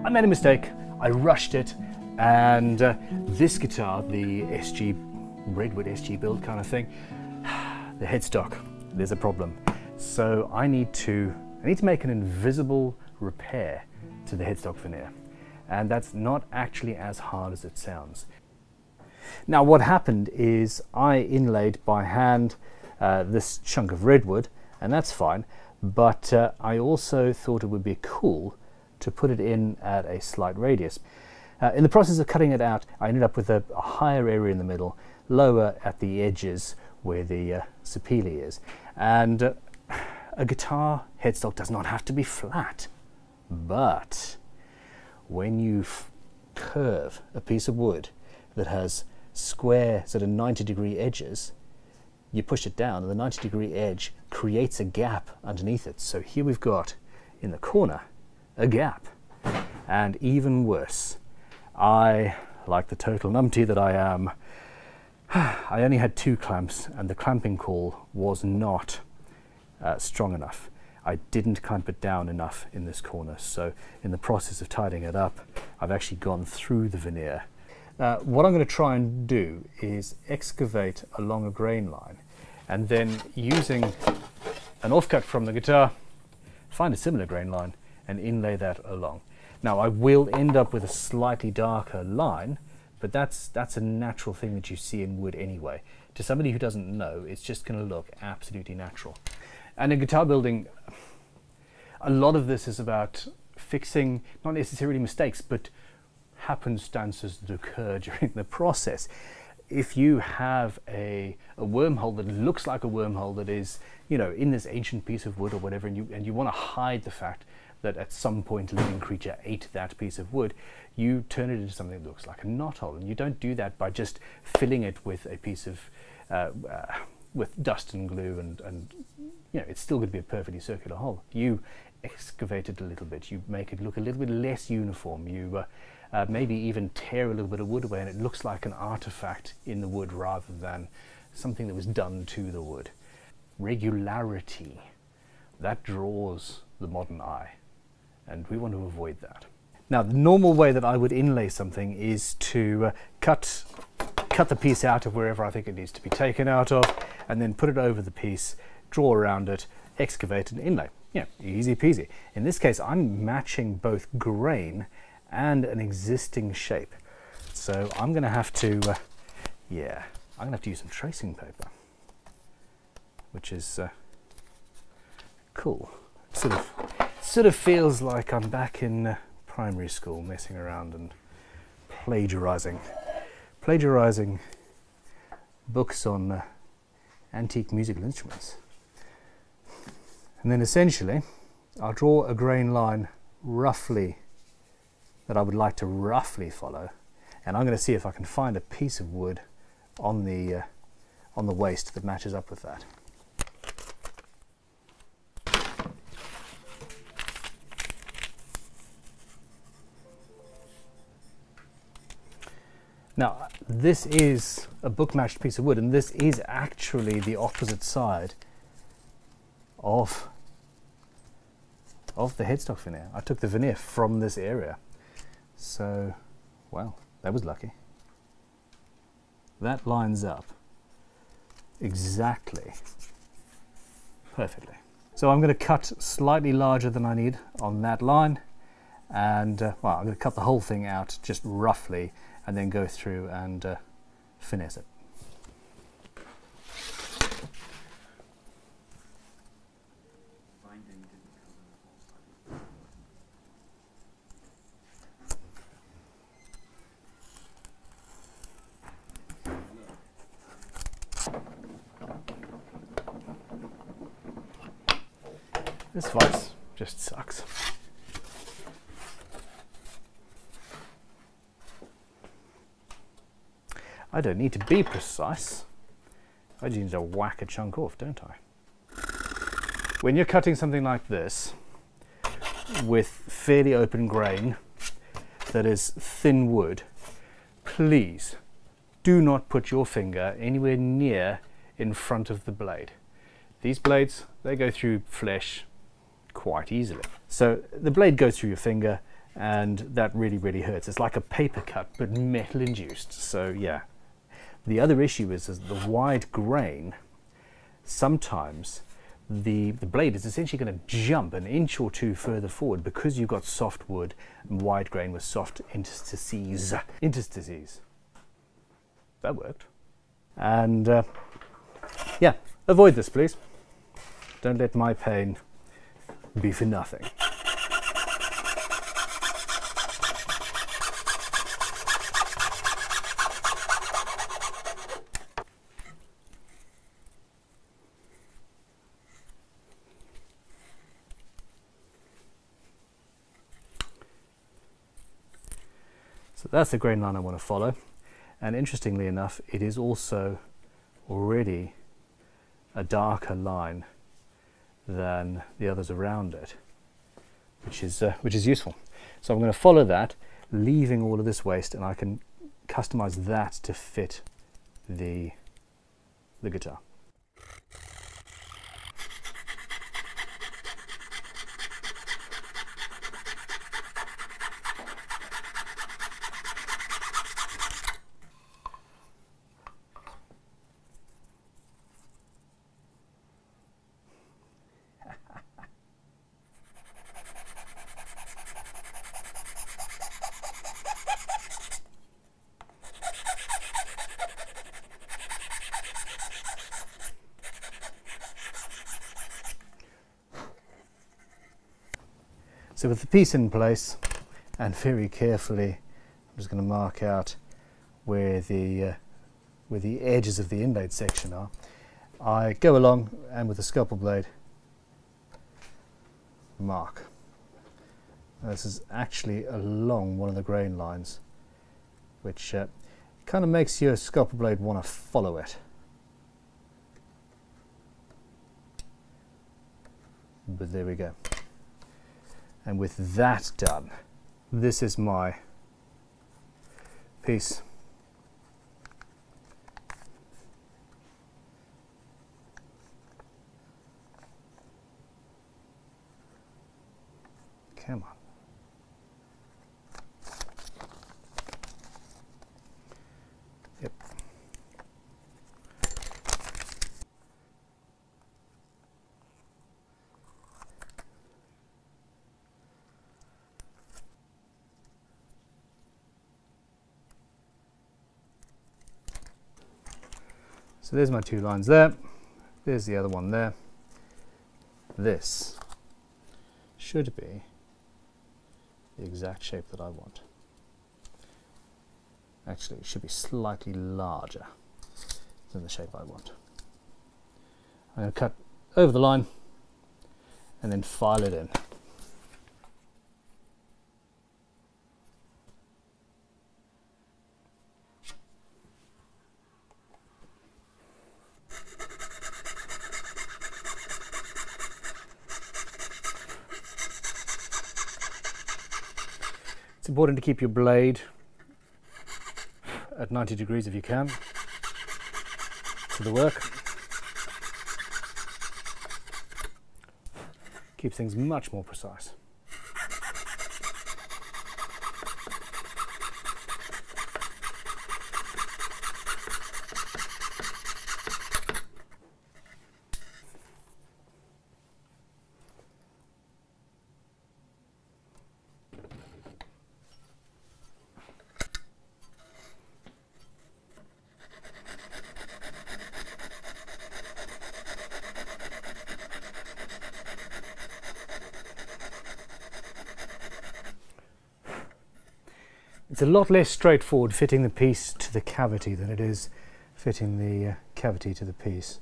I made a mistake, I rushed it, and this guitar, the SG, Redwood SG build kind of thing, the headstock, there's a problem. So I need to make an invisible repair to the headstock veneer. And that's not actually as hard as it sounds. Now what happened is I inlaid by hand this chunk of redwood, and that's fine, but I also thought it would be cool to put it in at a slight radius. In the process of cutting it out, I ended up with a higher area in the middle, lower at the edges where the sapele is. And a guitar headstock does not have to be flat, but when you curve a piece of wood that has square sort of 90-degree edges, you push it down and the 90-degree edge creates a gap underneath it. So here we've got in the corner a gap. And even worse, I, like the total numpty that I am, I only had 2 clamps and the clamping call was not strong enough. I didn't clamp it down enough in this corner, so in the process of tidying it up, I've actually gone through the veneer. What I'm going to try and do is excavate along a grain line, and then using an offcut from the guitar, find a similar grain line and inlay that along. Now I will end up with a slightly darker line, but that's a natural thing that you see in wood anyway. To somebody who doesn't know, it's just going to look absolutely natural. And in guitar building, a lot of this is about fixing not necessarily mistakes, but happenstances that occur during the process. If you have a wormhole that looks like a wormhole that is, you know, in this ancient piece of wood or whatever, and you want to hide the fact that at some point a living creature ate that piece of wood, you turn it into something that looks like a knothole. And you don't do that by just filling it with a piece of with dust and glue and you know, it's still going to be a perfectly circular hole. You excavate it a little bit, you make it look a little bit less uniform, you maybe even tear a little bit of wood away and it looks like an artifact in the wood rather than something that was done to the wood. Regularity, that draws the modern eye, and we want to avoid that. Now the normal way that I would inlay something is to cut the piece out of wherever I think it needs to be taken out of, and then put it over the piece, draw around it, excavate and inlay. Yeah, easy peasy. In this case, I'm matching both grain and an existing shape. So I'm going to have to, yeah, I'm going to have to use some tracing paper, which is cool. Sort of feels like I'm back in primary school, messing around and plagiarizing books on antique musical instruments. And then essentially, I'll draw a grain line roughly that I would like to roughly follow, and I'm going to see if I can find a piece of wood on the waist that matches up with that. Now, this is a book-matched piece of wood, and this is actually the opposite side of the headstock veneer. I took the veneer from this area. So, well, that was lucky. That lines up exactly, perfectly. So I'm going to cut slightly larger than I need on that line, and well, I'm going to cut the whole thing out just roughly and then go through and finesse it. This vise just sucks. I don't need to be precise. I just need to whack a chunk off, don't I? When you're cutting something like this with fairly open grain that is thin wood, please do not put your finger anywhere near in front of the blade. These blades, they go through flesh quite easily. So the blade goes through your finger and that really hurts. It's like a paper cut, but metal induced. So yeah. The other issue is the wide grain. Sometimes the blade is essentially going to jump an inch or two further forward because you've got soft wood and wide grain with soft interstices. That worked. And yeah, avoid this, please. Don't let my pain be for nothing. So that's the grain line I want to follow, and interestingly enough, it is also already a darker line than the others around it, which is useful. So I'm going to follow that, leaving all of this waste, and I can customize that to fit the guitar. So with the piece in place, and very carefully, I'm just going to mark out where the edges of the inlaid section are. I go along and with the scalpel blade mark. Now, this is actually along one of the grain lines, which kind of makes your scalpel blade want to follow it. But there we go. And with that done, this is my piece. Come on. Yep. So there's my two lines there. There's the other one there. This should be the exact shape that I want. Actually, it should be slightly larger than the shape I want. I'm going to cut over the line and then file it in. It's important to keep your blade at 90 degrees if you can to the work. Keeps things much more precise. It's a lot less straightforward fitting the piece to the cavity than it is fitting the cavity to the piece.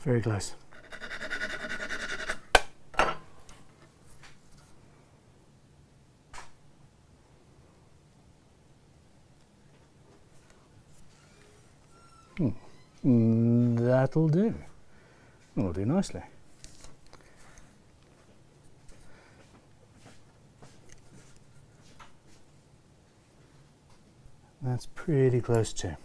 Very close. That'll do. That'll do nicely. that's pretty close to.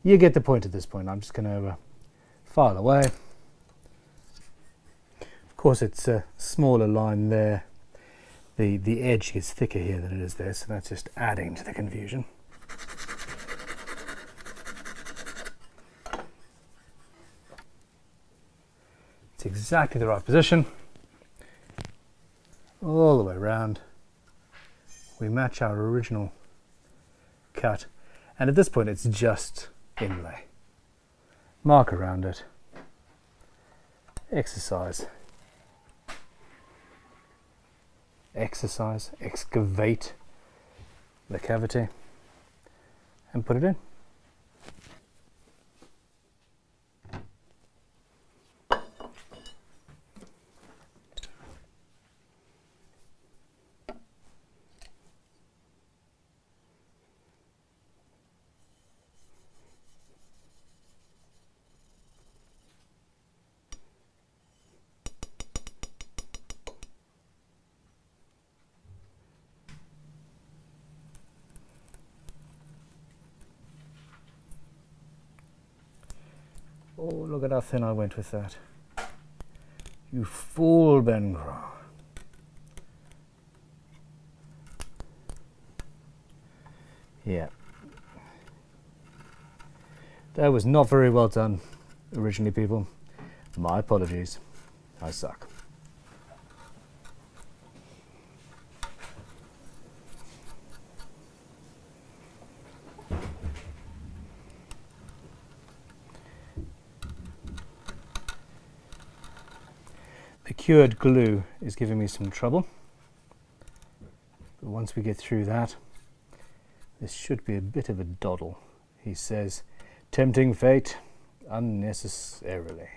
You get the point at this point. I'm just going to file away. Of course, it's a smaller line there. The edge gets thicker here than it is there, so that's just adding to the confusion. It's exactly the right position. All the way around. We match our original cut, and at this point it's just inlay. Mark around it. Excavate the cavity and put it in. Oh, look at how thin I went with that. You fool, Ben Gras. Yeah. That was not very well done originally, people. My apologies. I suck. The cured glue is giving me some trouble, but once we get through that, this should be a bit of a doddle. He says, tempting fate unnecessarily.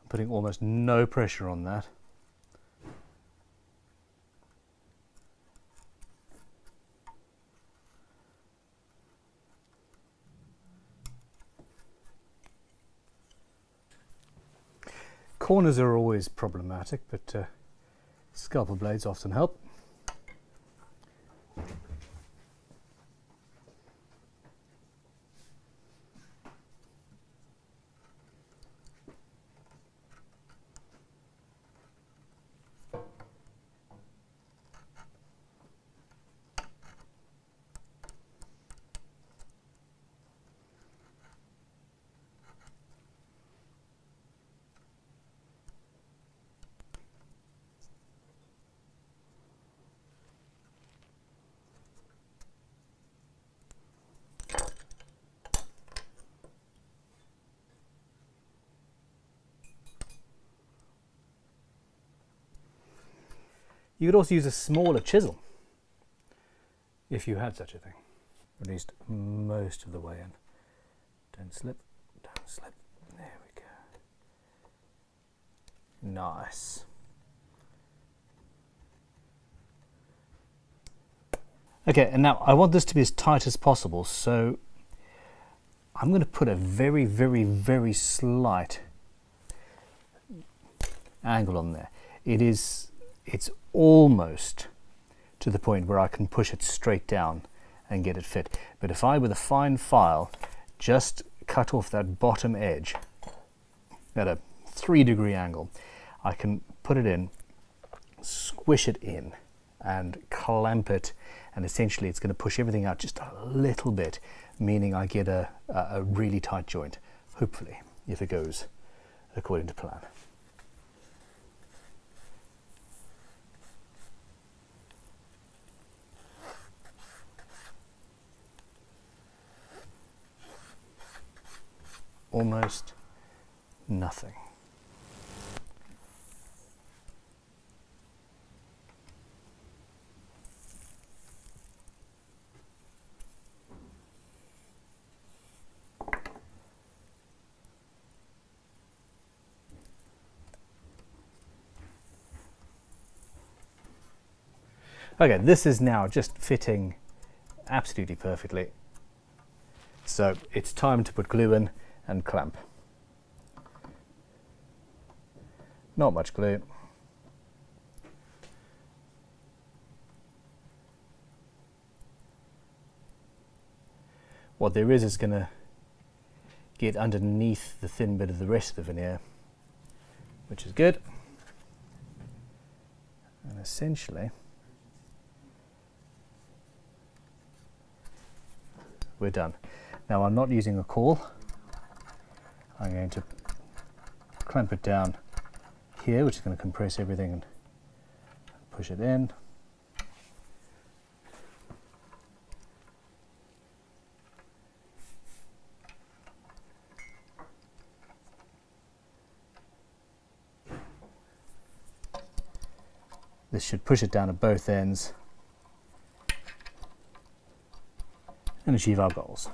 Putting almost no pressure on that. Corners are always problematic, but scalpel blades often help. You could also use a smaller chisel, if you had such a thing. At least most of the way in. Don't slip, don't slip. There we go. Nice. Okay, and now I want this to be as tight as possible, so I'm going to put a very, very, very slight angle on there. It's almost to the point where I can push it straight down and get it fit. But if I, with a fine file, just cut off that bottom edge at a 3-degree angle, I can put it in, squish it in, and clamp it, and essentially it's going to push everything out just a little bit, meaning I get a really tight joint, hopefully, if it goes according to plan. Almost nothing. Okay, this is now just fitting absolutely perfectly. So it's time to put glue in and clamp. Not much glue. What there is going to get underneath the thin bit of the rest of the veneer, which is good. And essentially, we're done. Now I'm not using a caul. I'm going to clamp it down here, which is going to compress everything and push it in. This should push it down at both ends and achieve our goals.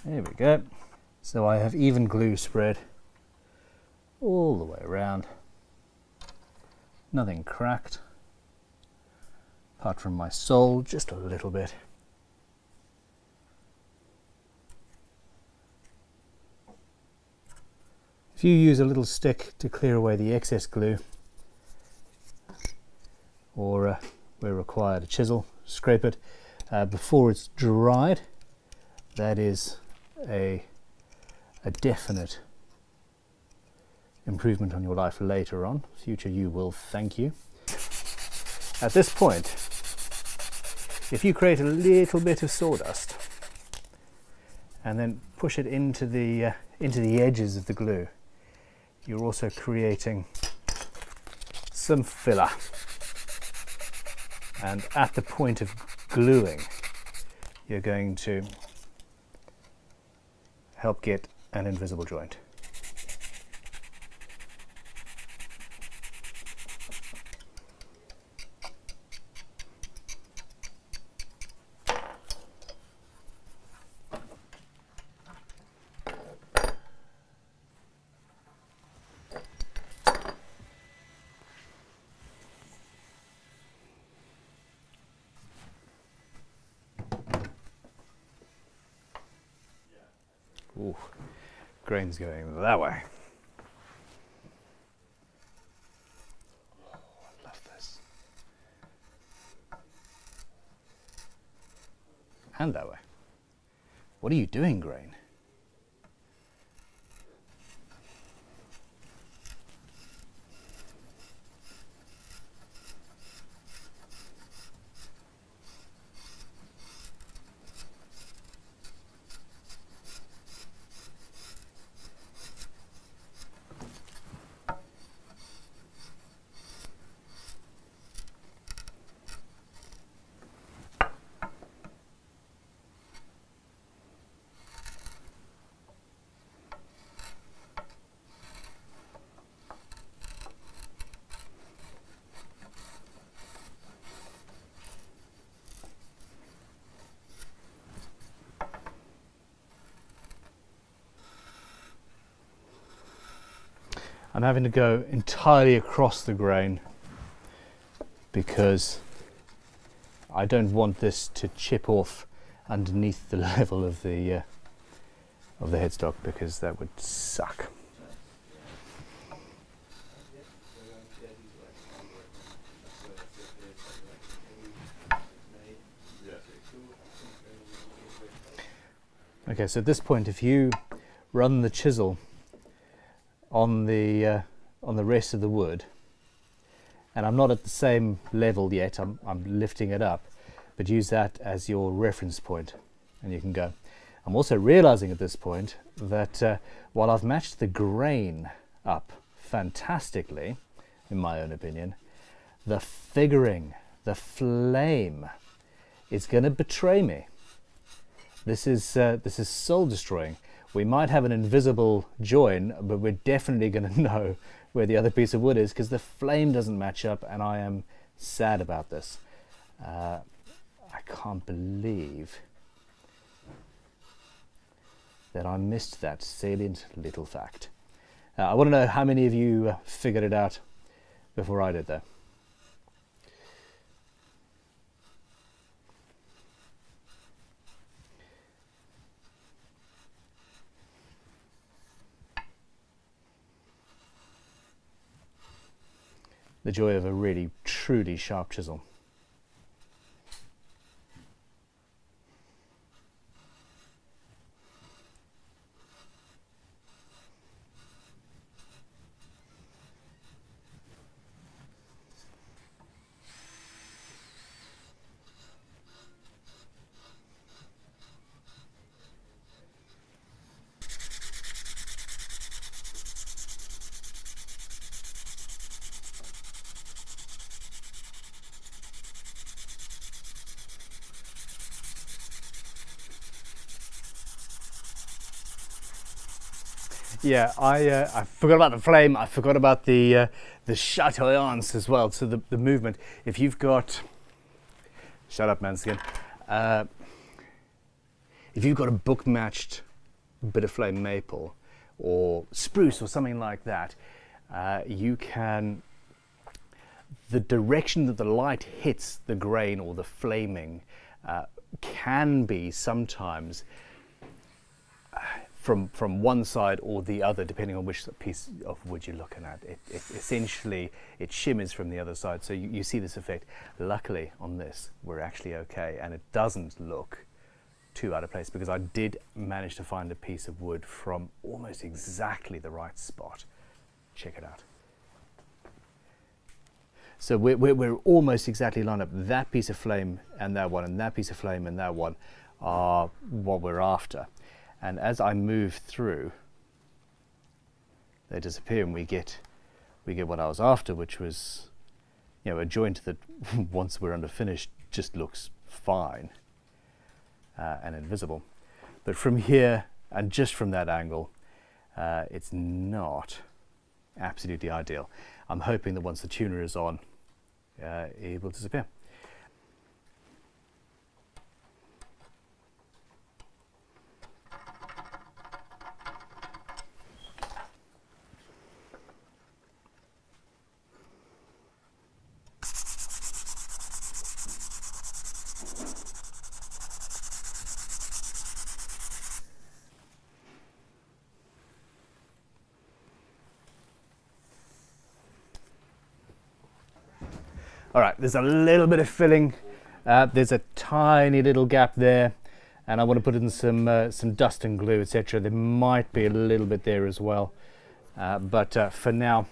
There we go. So I have even glue spread all the way around. Nothing cracked, apart from my sole, just a little bit. If you use a little stick to clear away the excess glue, or where required a chisel, scrape it before it's dried, that is a definite improvement on your life later on. Future you will thank you. At this point, if you create a little bit of sawdust and then push it into the edges of the glue, you're also creating some filler. And at the point of gluing, you're going to help get an invisible joint. Ooh, grain's going that way. Oh, I love this. And that way. What are you doing, grain? I'm having to go entirely across the grain because I don't want this to chip off underneath the level of the headstock, because that would suck. Okay, so at this point, if you run the chisel on the rest of the wood, and I'm not at the same level yet, I'm lifting it up, but use that as your reference point and you can go. I'm also realizing at this point that while I've matched the grain up fantastically, in my own opinion, the figuring, the flame, is going to betray me. This is soul destroying. We might have an invisible join, but we're definitely going to know where the other piece of wood is because the flame doesn't match up, and I am sad about this. I can't believe that I missed that salient little fact. I want to know how many of you figured it out before I did, though. The joy of a really, truly sharp chisel. Yeah, I forgot about the flame. I forgot about the chatillance as well. So the movement. If you've got, shut up, Manskin. If you've got a book matched bit of flame maple or spruce or something like that, you can. The direction that the light hits the grain or the flaming can be sometimes from one side or the other, depending on which piece of wood you're looking at. It essentially, it shimmers from the other side, so you see this effect. Luckily on this, we're actually okay, and it doesn't look too out of place, because I did manage to find a piece of wood from almost exactly the right spot. Check it out. So we're almost exactly lined up. That piece of flame and that one, and that piece of flame and that one are what we're after. And as I move through, they disappear, and we get what I was after, which was, you know, a joint that once we're under finished just looks fine and invisible. But from here, and just from that angle, it's not absolutely ideal. I'm hoping that once the tuner is on, it will disappear. All right, there's a little bit of filling. There's a tiny little gap there, and I want to put in some dust and glue, etc. There might be a little bit there as well, but for now,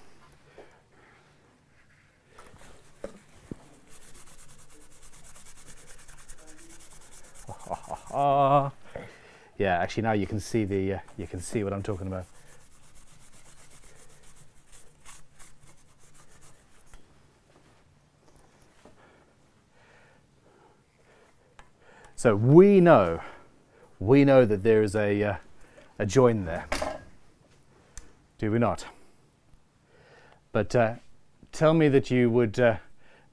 yeah. Actually, now you can see you can see what I'm talking about. So we know that there is a join there, do we not? But tell me that you would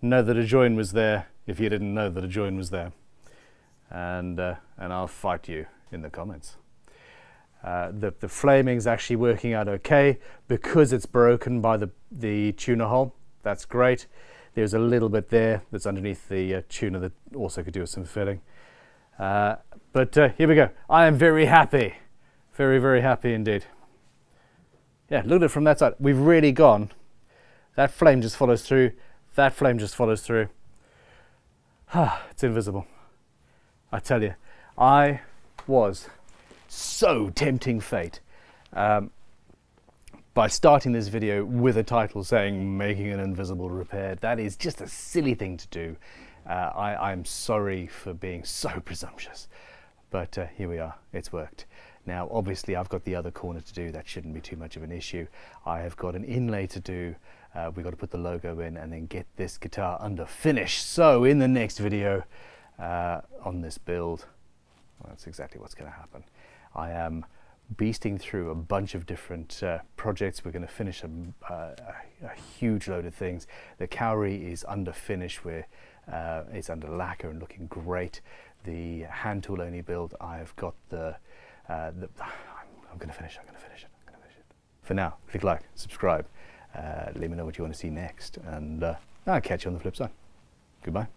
know that a join was there if you didn't know that a join was there, and I'll fight you in the comments. The flaming's actually working out okay because it's broken by the tuner hole. That's great. There's a little bit there that's underneath the tuner that also could do with some filling. But here we go. I am very happy. Very, very happy indeed. Yeah, look at it from that side. We've really gone. That flame just follows through. That flame just follows through. It's invisible. I tell you, I was so tempting fate by starting this video with a title saying making an invisible repair. That is just a silly thing to do. I'm sorry for being so presumptuous, but here we are. It's worked. Now obviously I've got the other corner to do. That shouldn't be too much of an issue. I have got an inlay to do. We've got to put the logo in and then get this guitar under finish. So in the next video on this build, well, that's exactly what's going to happen. I am beasting through a bunch of different projects. We're going to finish a huge load of things. The cowrie is under finish. It's under lacquer and looking great. The hand tool only build, I've got I'm going to finish it. For now, click like, subscribe, Let me know what you want to see next, and I'll catch you on the flip side. Goodbye.